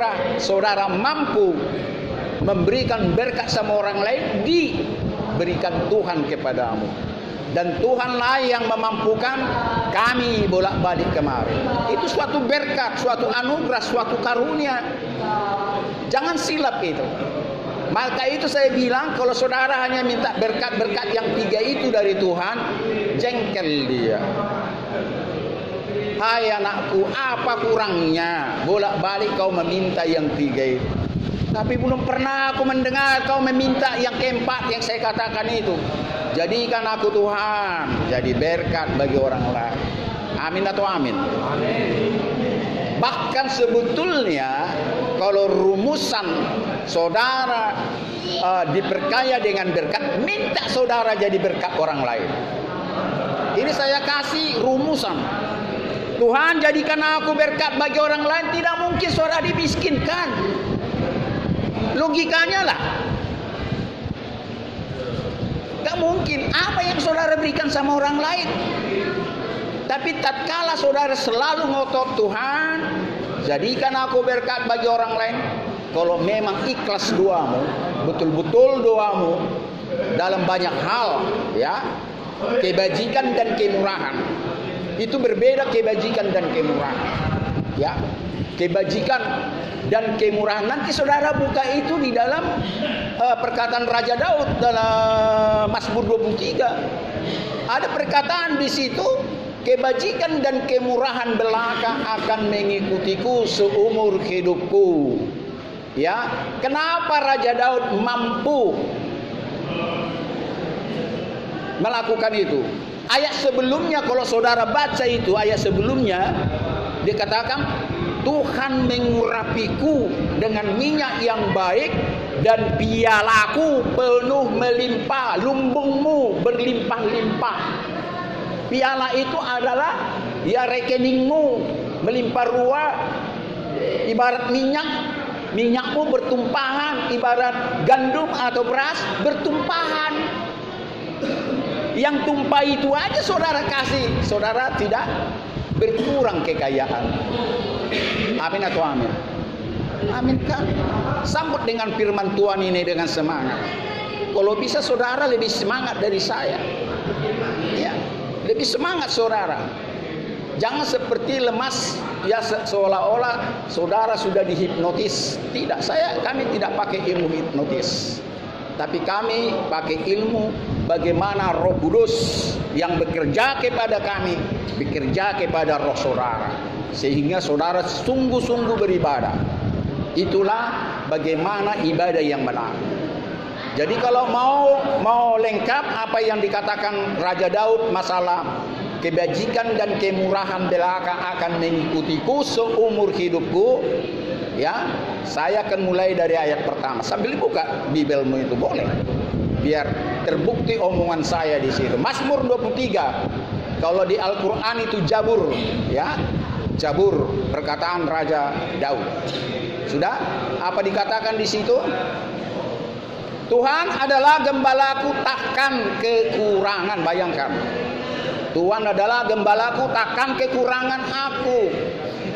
anugerah saudara mampu memberikan berkat sama orang lain, diberikan Tuhan kepadamu. Dan Tuhanlah yang memampukan kami bolak-balik kemari. Itu suatu berkat, suatu anugerah, suatu karunia. Jangan silap itu. Maka itu saya bilang, kalau saudara hanya minta berkat-berkat yang 3 itu dari Tuhan, jengkel dia. Hai anakku, apa kurangnya bolak-balik kau meminta yang 3 itu? Tapi belum pernah aku mendengar kau meminta yang keempat yang saya katakan itu. Jadikan aku Tuhan jadi berkat bagi orang lain. Amin atau amin? Amin. Bahkan sebetulnya kalau rumusan saudara diperkaya dengan berkat, minta saudara jadi berkat orang lain. Ini saya kasih rumusan. Tuhan, jadikan aku berkat bagi orang lain. Tidak mungkin saudara dimiskinkan. Logikanya lah, gak mungkin. Apa yang saudara berikan sama orang lain? Tapi tatkala saudara selalu ngotot, Tuhan, jadikan aku berkat bagi orang lain. Kalau memang ikhlas doamu, betul-betul doamu dalam banyak hal, ya, kebajikan dan kemurahan. Itu berbeda, kebajikan dan kemurahan, ya. Kebajikan dan kemurahan, nanti saudara buka itu di dalam perkataan Raja Daud dalam Mazmur 23. Ada perkataan di situ, kebajikan dan kemurahan belaka akan mengikutiku seumur hidupku. Ya, kenapa Raja Daud mampu melakukan itu? Ayat sebelumnya, kalau saudara baca itu ayat sebelumnya, dikatakan Tuhan mengurapiku dengan minyak yang baik dan pialaku penuh melimpah, lumbungmu berlimpah-limpah. Piala itu adalah ya rekeningmu melimpah ruah. Ibarat minyakmu bertumpahan, ibarat gandum atau beras bertumpahan. Yang tumpah itu aja saudara kasih, saudara tidak berkurang kekayaan. Amin atau amin? Amin kan? Sambut dengan firman Tuhan ini dengan semangat. Kalau bisa saudara lebih semangat dari saya, ya, lebih semangat saudara. Jangan seperti lemas, ya, seolah-olah saudara sudah dihipnotis. Tidak, kami tidak pakai ilmu hipnotis, tapi kami pakai ilmu bagaimana Roh Kudus yang bekerja kepada kami, bekerja kepada roh saudara, sehingga saudara sungguh-sungguh beribadah. Itulah bagaimana ibadah yang benar. Jadi kalau mau lengkap apa yang dikatakan Raja Daud masalah kebajikan dan kemurahan belaka akan mengikutiku seumur hidupku, ya, saya akan mulai dari ayat pertama. Sambil buka Bibelmu itu boleh, biar terbukti omongan saya di situ. Mazmur 23. Kalau di Al-Qur'an itu Jabur, ya. Jabur, perkataan Raja Daud. Sudah? Apa dikatakan di situ? Tuhan adalah gembalaku, takkan kekurangan. Bayangkan. Tuhan adalah gembalaku, takkan kekurangan aku.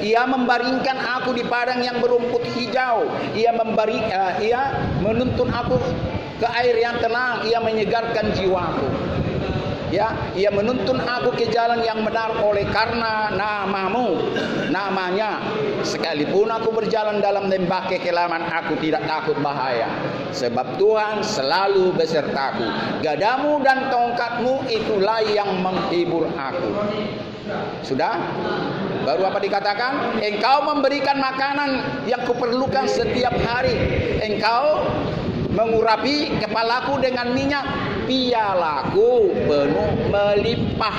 Ia membaringkan aku di padang yang berumput hijau. Ia menuntun aku ke air yang tenang. Ia menyegarkan jiwaku. Ya, ia menuntun aku ke jalan yang benar oleh karena namanya. Sekalipun aku berjalan dalam lembah kekelaman, aku tidak takut bahaya, sebab Tuhan selalu besertaku. Gadamu dan tongkatmu itulah yang menghibur aku. Sudah? Baru apa dikatakan? Engkau memberikan makanan yang kuperlukan setiap hari. Engkau mengurapi kepalaku dengan minyak, pialaku penuh melimpah.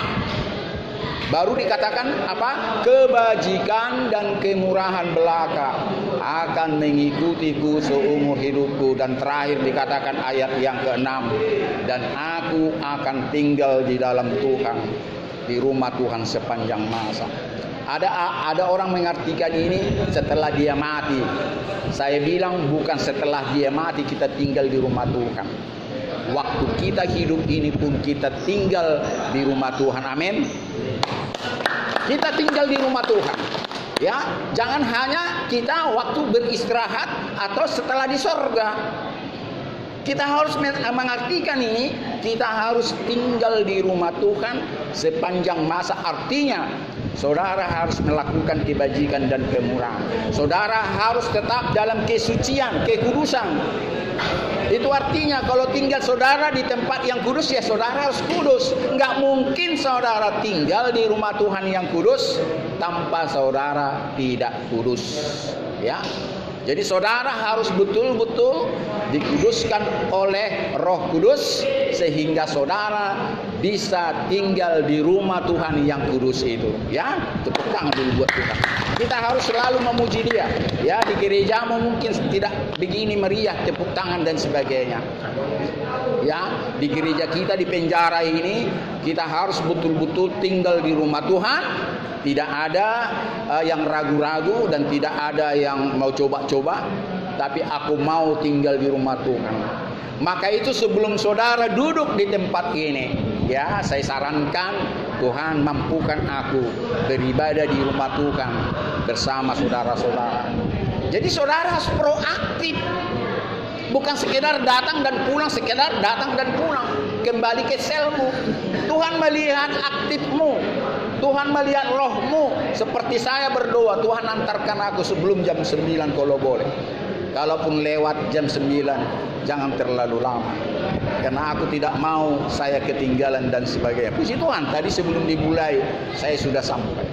Baru dikatakan apa? Kebajikan dan kemurahan belaka akan mengikutiku seumur hidupku. Dan terakhir dikatakan ayat yang ke-6, dan aku akan tinggal di dalam Tuhan, di rumah Tuhan sepanjang masa. Ada orang mengartikan ini setelah dia mati. Saya bilang bukan setelah dia mati kita tinggal di rumah Tuhan. Waktu kita hidup ini pun kita tinggal di rumah Tuhan. Amin. Kita tinggal di rumah Tuhan. Ya, jangan hanya kita waktu beristirahat atau setelah di sorga. Kita harus mengartikan ini, kita harus tinggal di rumah Tuhan sepanjang masa. Artinya, saudara harus melakukan kebajikan dan kemurahan. Saudara harus tetap dalam kesucian, kekudusan. Itu artinya kalau tinggal saudara di tempat yang kudus, ya saudara harus kudus. Enggak mungkin saudara tinggal di rumah Tuhan yang kudus tanpa saudara tidak kudus. Ya. Jadi saudara harus betul-betul dikuduskan oleh Roh Kudus sehingga saudara bisa tinggal di rumah Tuhan yang kudus itu. Ya, tepuk tangan dulu buat Tuhan. Kita harus selalu memuji Dia. Ya, di gerejamu mungkin tidak begini meriah tepuk tangan dan sebagainya. Ya, di gereja kita di penjara ini kita harus betul-betul tinggal di rumah Tuhan. Tidak ada yang ragu-ragu dan tidak ada yang mau coba-coba, tapi aku mau tinggal di rumah Tuhan. Maka itu sebelum saudara duduk di tempat ini, ya saya sarankan Tuhan mampukan aku beribadah di rumah Tuhan bersama saudara-saudara. Jadi saudara harus proaktif. Bukan sekedar datang dan pulang, sekedar datang dan pulang. Kembali ke selmu. Tuhan melihat aktifmu. Tuhan melihat rohmu. Seperti saya berdoa, Tuhan antarkan aku sebelum jam 9 kalau boleh. Kalaupun lewat jam 9, jangan terlalu lama. Karena aku tidak mau saya ketinggalan dan sebagainya. Puji Tuhan, tadi sebelum dimulai, saya sudah sampai.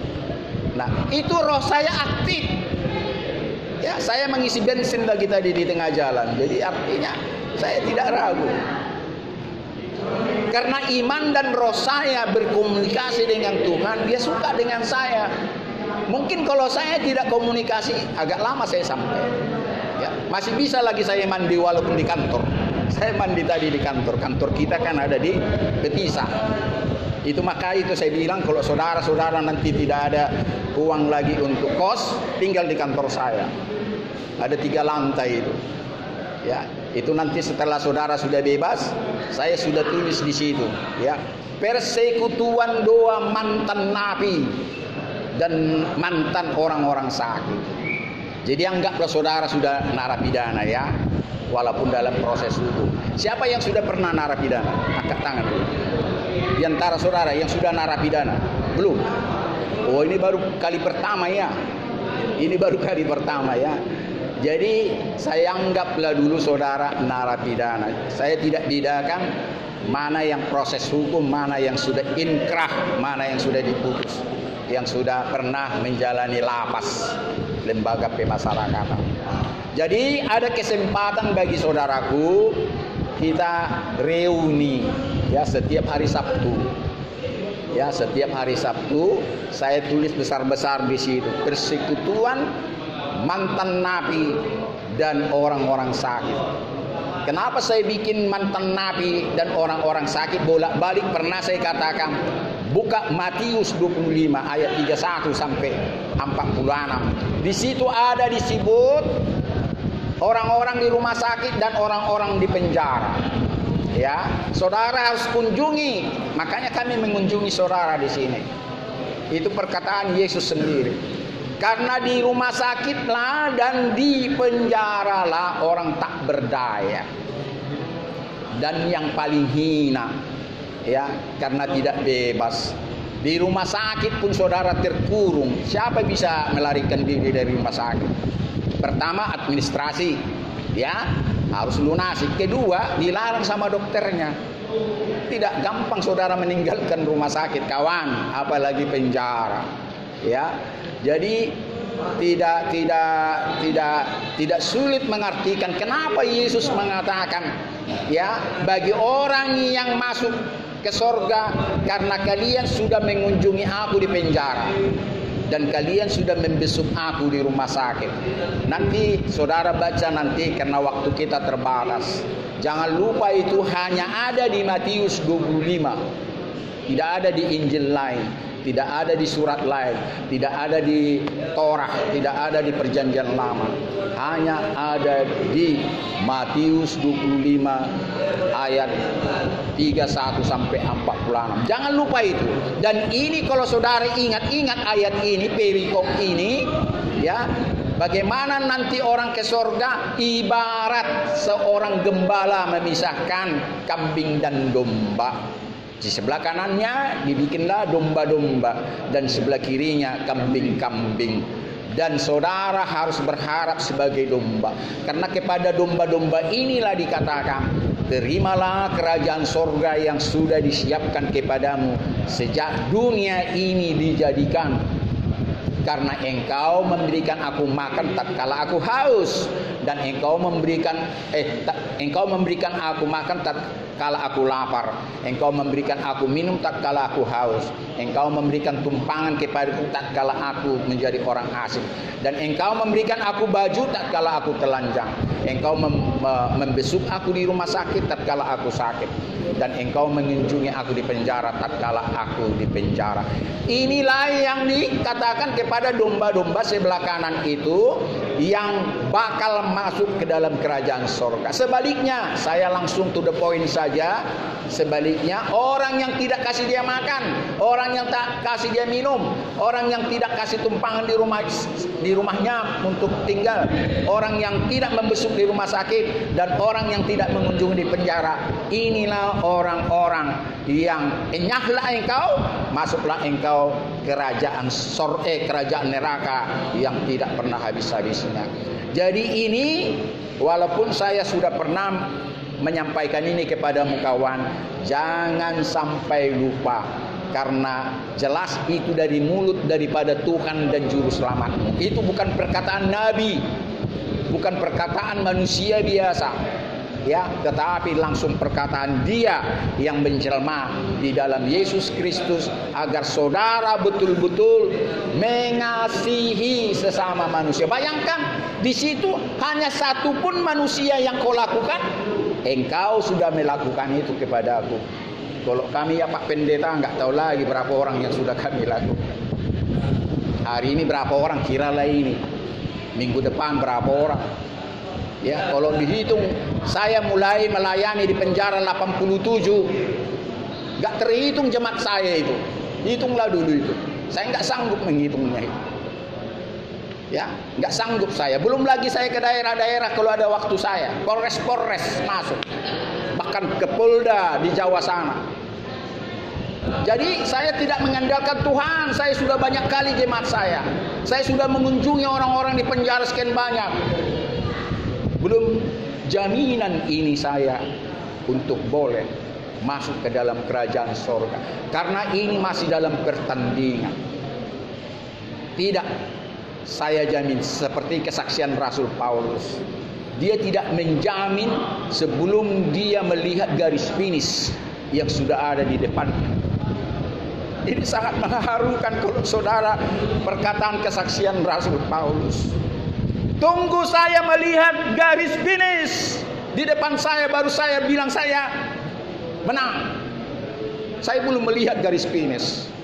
Nah, itu roh saya aktif. Ya, saya mengisi bensin bagi tadi di tengah jalan. Jadi artinya saya tidak ragu. Karena iman dan roh saya berkomunikasi dengan Tuhan, Dia suka dengan saya. Mungkin kalau saya tidak komunikasi, agak lama saya sampai. Ya, masih bisa lagi saya mandi walaupun di kantor. Saya mandi tadi di kantor. Kantor kita kan ada di Betisa. Itu maka itu saya bilang kalau saudara-saudara nanti tidak ada uang lagi untuk kos, tinggal di kantor saya. Ada 3 lantai itu. Ya, itu nanti setelah saudara sudah bebas, saya sudah tulis di situ, ya. Persekutuan doa mantan napi dan mantan orang-orang sakit. Jadi anggaplah saudara sudah narapidana, ya. Walaupun dalam proses hukum. Siapa yang sudah pernah narapidana? Angkat tangan dulu. Di antara saudara yang sudah narapidana? Belum. Oh, ini baru kali pertama, ya. Ini baru kali pertama, ya. Jadi saya anggaplah dulu saudara narapidana. Saya tidak bedakan mana yang proses hukum, mana yang sudah inkrah, mana yang sudah diputus, yang sudah pernah menjalani lapas, lembaga pemasyarakatan. Jadi ada kesempatan bagi saudaraku, kita reuni, ya, setiap hari Sabtu. Ya, setiap hari Sabtu saya tulis besar-besar di situ, persekutuan mantan napi dan orang-orang sakit. Kenapa saya bikin mantan napi dan orang-orang sakit bolak-balik? Pernah saya katakan, buka Matius 25 ayat 31 sampai 46. Di situ ada disebut orang-orang di rumah sakit dan orang-orang di penjara. Ya, saudara harus kunjungi. Makanya kami mengunjungi saudara di sini. Itu perkataan Yesus sendiri. Karena di rumah sakitlah dan di penjaralah orang tak berdaya dan yang paling hina, ya, karena tidak bebas. Di rumah sakit pun saudara terkurung. Siapa bisa melarikan diri dari rumah sakit? Pertama, administrasi, ya, harus lunasi. Kedua, dilarang sama dokternya. Tidak gampang saudara meninggalkan rumah sakit, kawan, apalagi penjara. Ya, jadi tidak sulit mengartikan kenapa Yesus mengatakan, ya, bagi orang yang masuk ke sorga karena kalian sudah mengunjungi aku di penjara dan kalian sudah membesuk aku di rumah sakit. Nanti saudara baca nanti karena waktu kita terbatas. Jangan lupa itu hanya ada di Matius 25. Tidak ada di Injil lain. Tidak ada di surat lain, tidak ada di Torah, tidak ada di Perjanjian Lama. Hanya ada di Matius 25 ayat 31 sampai 46. Jangan lupa itu. Dan ini kalau saudara ingat-ingat ayat ini, perikop ini, ya, bagaimana nanti orang ke sorga ibarat seorang gembala memisahkan kambing dan domba. Di sebelah kanannya dibikinlah domba-domba dan sebelah kirinya kambing-kambing. Dan saudara harus berharap sebagai domba, karena kepada domba-domba inilah dikatakan, terimalah kerajaan sorga yang sudah disiapkan kepadamu sejak dunia ini dijadikan. Karena engkau memberikan aku makan tatkala aku haus, dan engkau memberikan aku makan tatkala aku lapar. Engkau memberikan aku minum tatkala aku haus. Engkau memberikan tumpangan kepadaku tatkala aku menjadi orang asing, dan engkau memberikan aku baju tatkala aku telanjang. Engkau membesuk aku di rumah sakit tatkala aku sakit, dan engkau mengunjungi aku di penjara tatkala aku di penjara. Inilah yang dikatakan kepada domba-domba sebelah kanan itu yang bakal masuk ke dalam kerajaan sorga. Sebaliknya, saya langsung to the point saja. Sebaliknya, orang yang tidak kasih dia makan, orang yang tak kasih dia minum, orang yang tidak kasih tumpangan di rumahnya untuk tinggal, orang yang tidak membesuk di rumah sakit, dan orang yang tidak mengunjungi di penjara, inilah orang-orang yang enyahlah engkau, masuklah engkau kerajaan kerajaan neraka yang tidak pernah habis-habisnya. Jadi ini, walaupun saya sudah pernah menyampaikan ini kepadamu kawan, jangan sampai lupa, karena jelas itu dari mulut daripada Tuhan dan Juru Selamatmu. Itu bukan perkataan Nabi, bukan perkataan manusia biasa, ya, tetapi langsung perkataan Dia yang menjelma di dalam Yesus Kristus, agar saudara betul-betul mengasihi sesama manusia. Bayangkan, di situ hanya satu pun manusia yang kau lakukan, engkau sudah melakukan itu kepada aku. Kalau kami ya Pak Pendeta, enggak tahu lagi berapa orang yang sudah kami lakukan. Hari ini berapa orang, kiralah ini. Minggu depan berapa orang. Ya, kalau dihitung, saya mulai melayani di penjara 87. Enggak terhitung jemaat saya itu. Hitunglah dulu itu. Saya enggak sanggup menghitungnya itu. Ya, nggak sanggup saya. Belum lagi saya ke daerah-daerah kalau ada waktu saya. Polres masuk, bahkan ke Polda di Jawa sana. Jadi saya tidak mengandalkan Tuhan. Saya sudah banyak kali jemaat saya. Saya sudah mengunjungi orang-orang di penjara sekian banyak. Belum jaminan ini saya untuk boleh masuk ke dalam kerajaan sorga. Karena ini masih dalam pertandingan. Tidak. Saya jamin seperti kesaksian Rasul Paulus. Dia tidak menjamin sebelum dia melihat garis finish yang sudah ada di depannya. Ini sangat mengharukan kalau saudara perkataan kesaksian Rasul Paulus. Tunggu saya melihat garis finish di depan saya, baru saya bilang saya menang. Saya belum melihat garis finish.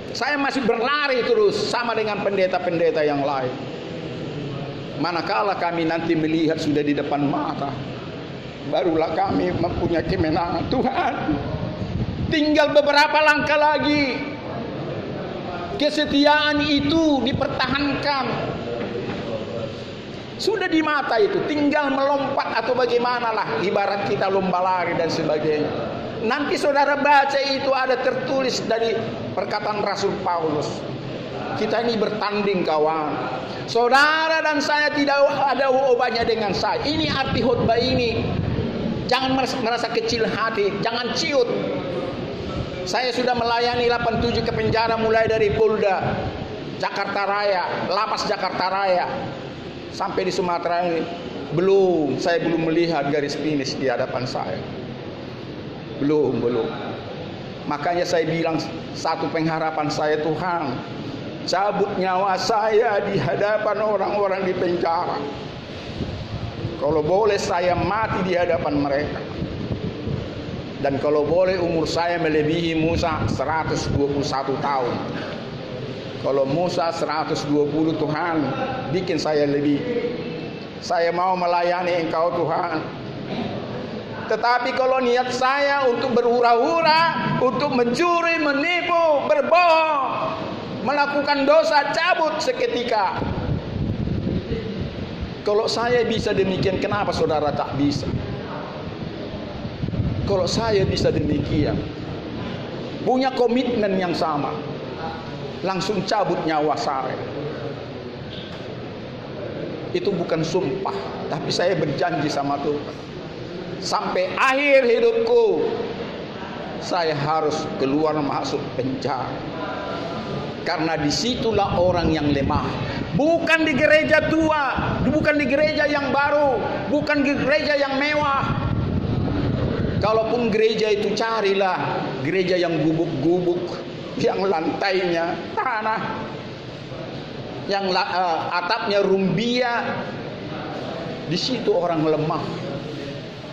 Saya masih berlari terus sama dengan pendeta-pendeta yang lain. Manakala kami nanti melihat sudah di depan mata, barulah kami mempunyai kemenangan. Tuhan, tinggal beberapa langkah lagi. Kesetiaan itu dipertahankan. Sudah di mata itu, tinggal melompat atau bagaimanalah, ibarat kita lomba lari dan sebagainya. Nanti saudara baca itu ada tertulis dari perkataan Rasul Paulus. Kita ini bertanding kawan. Saudara dan saya tidak ada hubungannya dengan saya. Ini arti khotbah ini. Jangan merasa kecil hati, jangan ciut. Saya sudah melayani 87 ke penjara, mulai dari Polda Jakarta Raya, Lapas Jakarta Raya, sampai di Sumatera ini. Saya belum melihat garis finish di hadapan saya. Belum. Makanya saya bilang, satu pengharapan saya, Tuhan, cabut nyawa saya di hadapan orang-orang di penjara. Kalau boleh saya mati di hadapan mereka. Dan kalau boleh umur saya melebihi Musa 121 tahun. Kalau Musa 120, Tuhan bikin saya lebih. Saya mau melayani Engkau Tuhan. Tetapi kalau niat saya untuk berhura-hura, untuk mencuri, menipu, berbohong, melakukan dosa, cabut seketika. Kalau saya bisa demikian, kenapa saudara tak bisa? Kalau saya bisa demikian, punya komitmen yang sama, langsung cabut nyawa saya. Itu bukan sumpah, tapi saya berjanji sama Tuhan. Sampai akhir hidupku, saya harus keluar masuk penjara. Karena disitulah orang yang lemah. Bukan di gereja tua, bukan di gereja yang baru, bukan di gereja yang mewah. Kalaupun gereja itu, carilah gereja yang gubuk-gubuk, yang lantainya tanah, yang atapnya rumbia. Di situ orang lemah.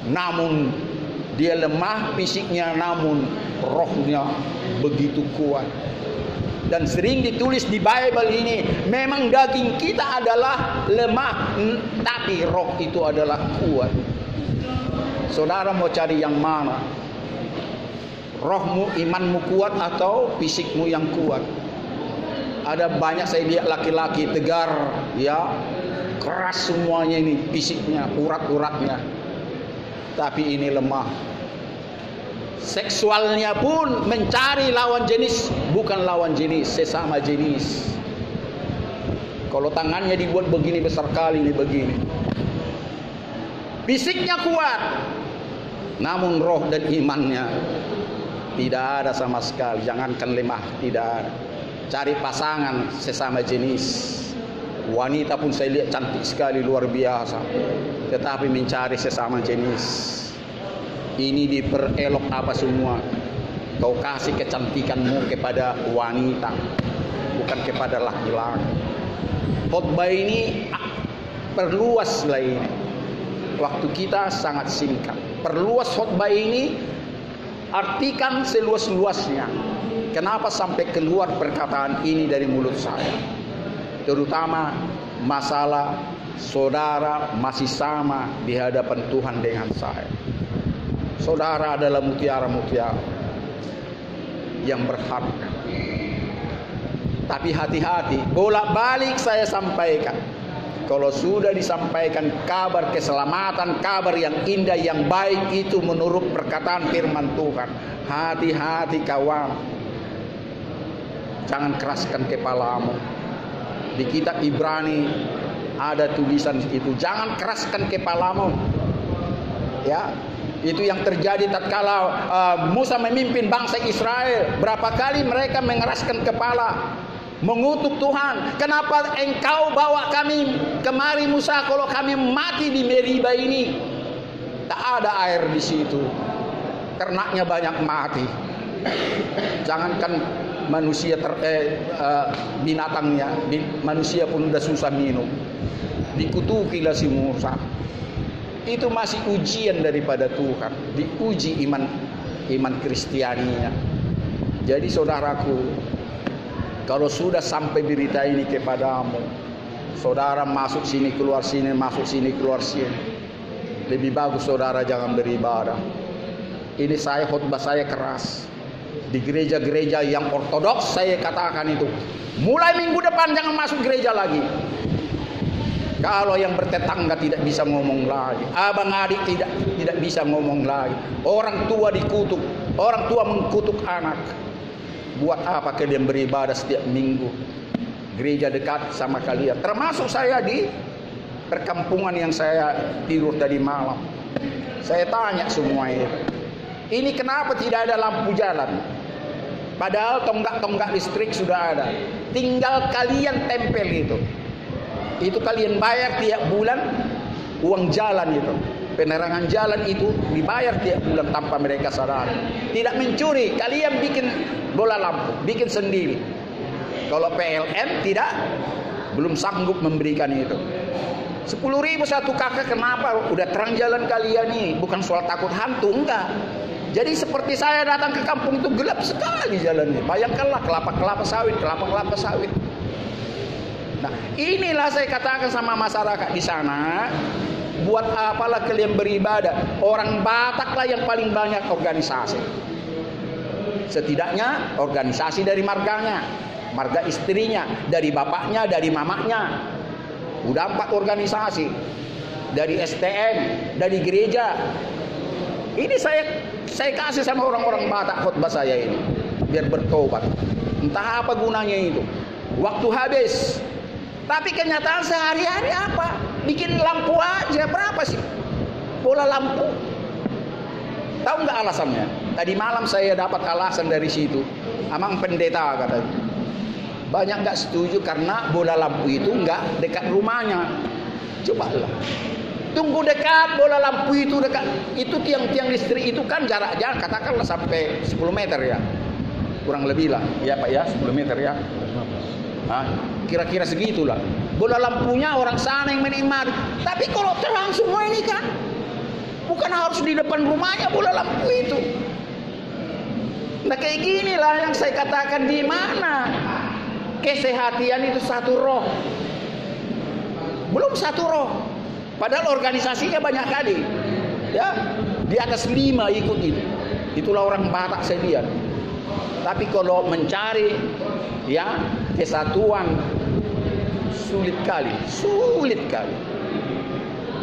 Namun dia lemah fisiknya, namun rohnya begitu kuat. Dan sering ditulis di Bible ini, memang daging kita adalah lemah, tapi roh itu adalah kuat. Saudara mau cari yang mana? Rohmu, imanmu kuat atau fisikmu yang kuat? Ada banyak saya lihat laki-laki tegar, ya, keras semuanya ini fisiknya, urat-uratnya, tapi ini lemah. Seksualnya pun mencari lawan jenis, bukan lawan jenis, sesama jenis. Kalau tangannya dibuat begini besar kali ini begini. Fisiknya kuat, namun roh dan imannya tidak ada sama sekali. Jangankan lemah, tidak ada. Cari pasangan sesama jenis. Wanita pun saya lihat cantik sekali, luar biasa, tetapi mencari sesama jenis. Ini diperelok apa semua? Kau kasih kecantikanmu kepada wanita, bukan kepada laki-laki. Khotbah ini perluaslah ini. Waktu kita sangat singkat. Perluas khotbah ini, artikan seluas-luasnya. Kenapa sampai keluar perkataan ini dari mulut saya? Terutama masalah saudara masih sama di hadapan Tuhan dengan saya. Saudara adalah mutiara-mutiara yang berharga. Tapi hati-hati, bolak-balik saya sampaikan. Kalau sudah disampaikan kabar keselamatan, kabar yang indah, yang baik itu menurut perkataan firman Tuhan, hati-hati kawan. Jangan keraskan kepalamu. Di kitab Ibrani ada tulisan itu, jangan keraskan kepalamu. Ya, itu yang terjadi tatkala Musa memimpin bangsa Israel. Berapa kali mereka mengeraskan kepala, mengutuk Tuhan. Kenapa engkau bawa kami kemari Musa, kalau kami mati di Meriba ini? Tak ada air di situ, ternaknya banyak mati. Jangankan manusia binatangnya, manusia pun udah susah minum. Dikutukilah si Musa. Itu masih ujian daripada Tuhan, diuji iman Kristianinya. Jadi saudaraku, kalau sudah sampai berita ini kepadamu, saudara masuk sini keluar sini, masuk sini keluar sini, lebih bagus saudara jangan beribadah. Ini saya khotbah saya keras. Di gereja-gereja yang ortodoks saya katakan itu, mulai minggu depan jangan masuk gereja lagi. Kalau yang bertetangga tidak bisa ngomong lagi, abang adik tidak bisa ngomong lagi, orang tua dikutuk, orang tua mengkutuk anak. Buat apa kalian beribadah setiap minggu? Gereja dekat sama kalian, termasuk saya di perkampungan yang saya tidur tadi malam. Saya tanya semua itu, ini kenapa tidak ada lampu jalan? Padahal tonggak-tonggak listrik sudah ada, tinggal kalian tempel itu. Itu kalian bayar tiap bulan uang jalan itu. Penerangan jalan itu dibayar tiap bulan tanpa mereka sadar. Tidak mencuri, kalian bikin bola lampu, bikin sendiri. Kalau PLN tidak, belum sanggup memberikan itu. 10.000 satu kakak, kenapa? Udah terang jalan kalian nih, bukan soal takut hantu, enggak. Jadi seperti saya datang ke kampung itu gelap sekali jalannya. Bayangkanlah kelapa sawit. Nah, inilah saya katakan sama masyarakat di sana, buat apalah kalian beribadah? Orang Batak lah yang paling banyak organisasi. Setidaknya organisasi dari marganya, marga istrinya, dari bapaknya, dari mamanya. Udah 4 organisasi. Dari STM, dari gereja. Ini saya kasih sama orang-orang Batak khotbah saya ini, biar bertobat. Entah apa gunanya itu. Waktu habis. Tapi kenyataan sehari-hari apa? Bikin lampu aja, berapa sih bola lampu? Tahu nggak alasannya? Tadi malam saya dapat alasan dari situ. Amang pendeta katanya. Banyak nggak setuju karena bola lampu itu nggak dekat rumahnya. Cobalah. Tunggu dekat bola lampu itu dekat. Itu tiang-tiang listrik itu kan jaraknya katakanlah sampai 10 meter ya. Kurang lebih lah. Ya Pak ya, 10 meter ya. Kira-kira segitulah. Bola lampunya orang sana yang menikmati. Tapi kalau terang semua ini kan, bukan harus di depan rumahnya bola lampu itu. Nah kayak ginilah yang saya katakan, di mana kesehatian itu satu roh. Belum satu roh. Padahal organisasinya banyak kali. Ya, di atas 5 ikut itu. Itulah orang Batak saya lihat. Tapi kalau mencari ya kesatuan sulit kali.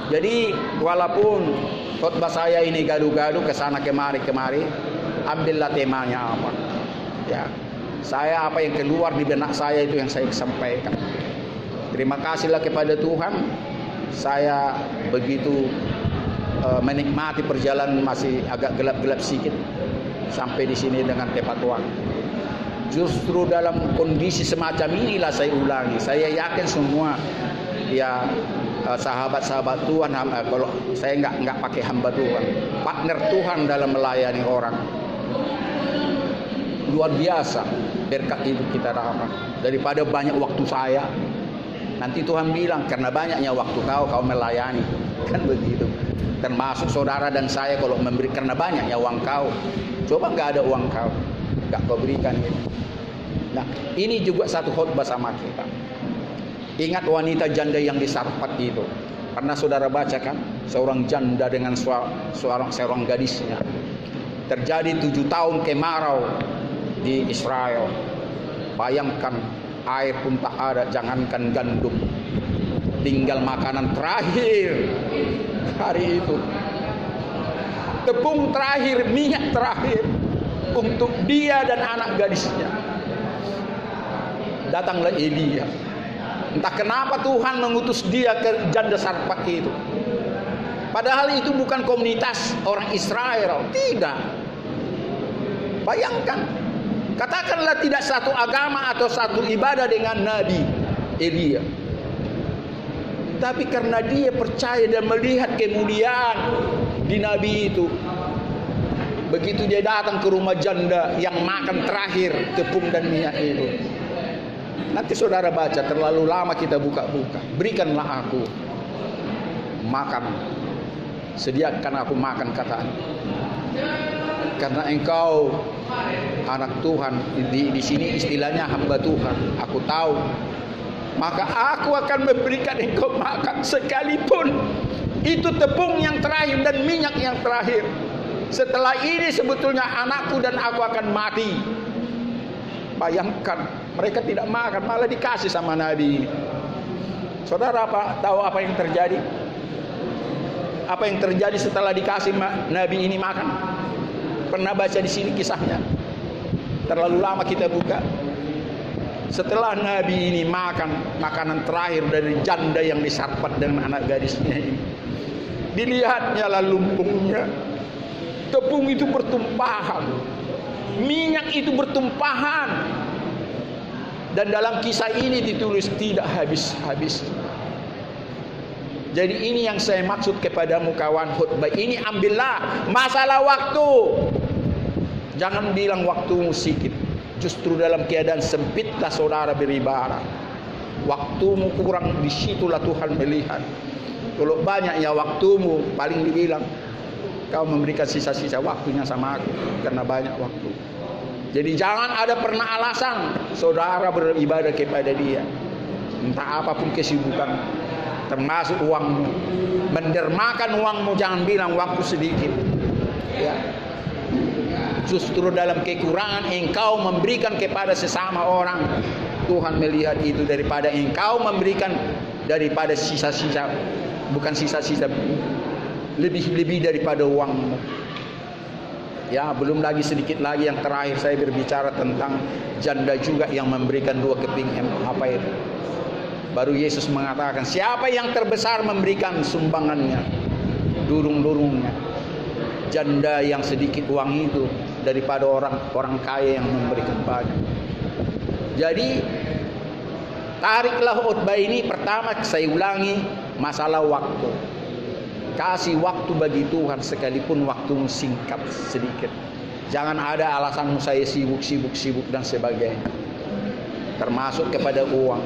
Jadi walaupun khotbah saya ini gaduh-gaduh ke sana kemari, ambillah temanya apa. Ya. Saya apa yang keluar di benak saya itu yang saya sampaikan. Terima kasihlah kepada Tuhan. Saya begitu menikmati perjalanan, masih agak gelap-gelap sedikit sampai di sini dengan tepat waktu. Justru dalam kondisi semacam inilah saya ulangi. Saya yakin semua ya sahabat-sahabat Tuhan, kalau saya nggak pakai hamba Tuhan, partner Tuhan dalam melayani orang. Luar biasa berkat itu kita dapat daripada banyak waktu saya. Nanti Tuhan bilang karena banyaknya waktu kau melayani, kan begitu. Termasuk saudara dan saya kalau memberi karena banyaknya uang kau. Coba nggak ada uang kau, nggak kau berikan gitu. Nah ini juga satu khotbah sama kita. Ingat wanita janda yang disarpat itu. Pernah saudara baca kan? Seorang janda dengan seorang gadisnya. Terjadi 7 tahun kemarau di Israel. Bayangkan, air pun tak ada, jangankan gandum. Tinggal makanan terakhir hari itu. Tepung terakhir, minyak terakhir untuk dia dan anak gadisnya. Datanglah Elia. Entah kenapa Tuhan mengutus dia ke janda sarpat itu. Padahal itu bukan komunitas orang Israel. Tidak. Bayangkan. Katakanlah tidak satu agama atau satu ibadah dengan Nabi Elia. Tapi karena dia percaya dan melihat kemuliaan di Nabi itu. Begitu dia datang ke rumah janda yang makan terakhir tepung dan minyak itu. Nanti saudara baca, terlalu lama kita buka-buka. Berikanlah aku makan. Sediakan aku makan, kata. Karena engkau anak Tuhan, di sini istilahnya hamba Tuhan. Aku tahu. Maka aku akan memberikan engkau makan sekalipun itu tepung yang terakhir dan minyak yang terakhir. Setelah ini sebetulnya anakku dan aku akan mati. Bayangkan, mereka tidak makan, malah dikasih sama Nabi ini. Saudara tahu apa yang terjadi? Apa yang terjadi setelah dikasih Nabi ini makan? Pernah baca di sini kisahnya? Terlalu lama kita buka. Setelah Nabi ini makan makanan terakhir dari janda yang disarpat dengan anak gadisnya ini, dilihatnya lah lumbungnya. Tepung itu bertumpahan, minyak itu bertumpahan. Dan dalam kisah ini ditulis tidak habis-habis. Jadi ini yang saya maksud kepadamu kawan khutbah ini, ambillah masalah waktu. Jangan bilang waktumu sedikit. Justru dalam keadaan sempitlah saudara beribadah. Waktumu kurang, disitulah Tuhan melihat. Kalau banyaknya waktumu, paling dibilang Kau memberikan sisa-sisa waktunya sama aku karena banyak waktu. Jadi jangan ada pernah alasan saudara beribadah kepada dia. Entah apapun kesibukan, termasuk uangmu. Mendermakan uangmu, jangan bilang waktu sedikit. Ya. Justru dalam kekurangan engkau memberikan kepada sesama orang, Tuhan melihat itu daripada engkau memberikan daripada sisa-sisa, bukan sisa-sisa, lebih daripada uangmu. Ya, belum lagi sedikit lagi yang terakhir saya berbicara tentang janda juga yang memberikan 2 keping apa itu. Baru Yesus mengatakan, siapa yang terbesar memberikan sumbangannya, durung-durungnya. Janda yang sedikit uang itu daripada orang kaya yang memberikan banyak. Jadi tariklah khotbah ini. Pertama saya ulangi, masalah waktu. Kasih waktu bagi Tuhan sekalipun waktumu singkat sedikit. Jangan ada alasanmu saya sibuk dan sebagainya. Termasuk kepada uang,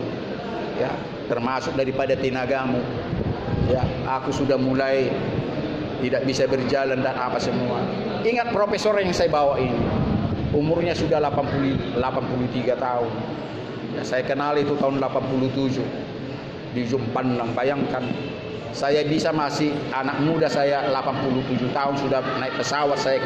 ya, termasuk daripada tenagamu. Ya, aku sudah mulai tidak bisa berjalan dan apa semua. Ingat profesor yang saya bawa ini, umurnya sudah 83 tahun. Ya, saya kenal itu tahun 87 di Jumpanang. Bayangkan, saya bisa masih anak muda, saya 87 tahun sudah naik pesawat saya ke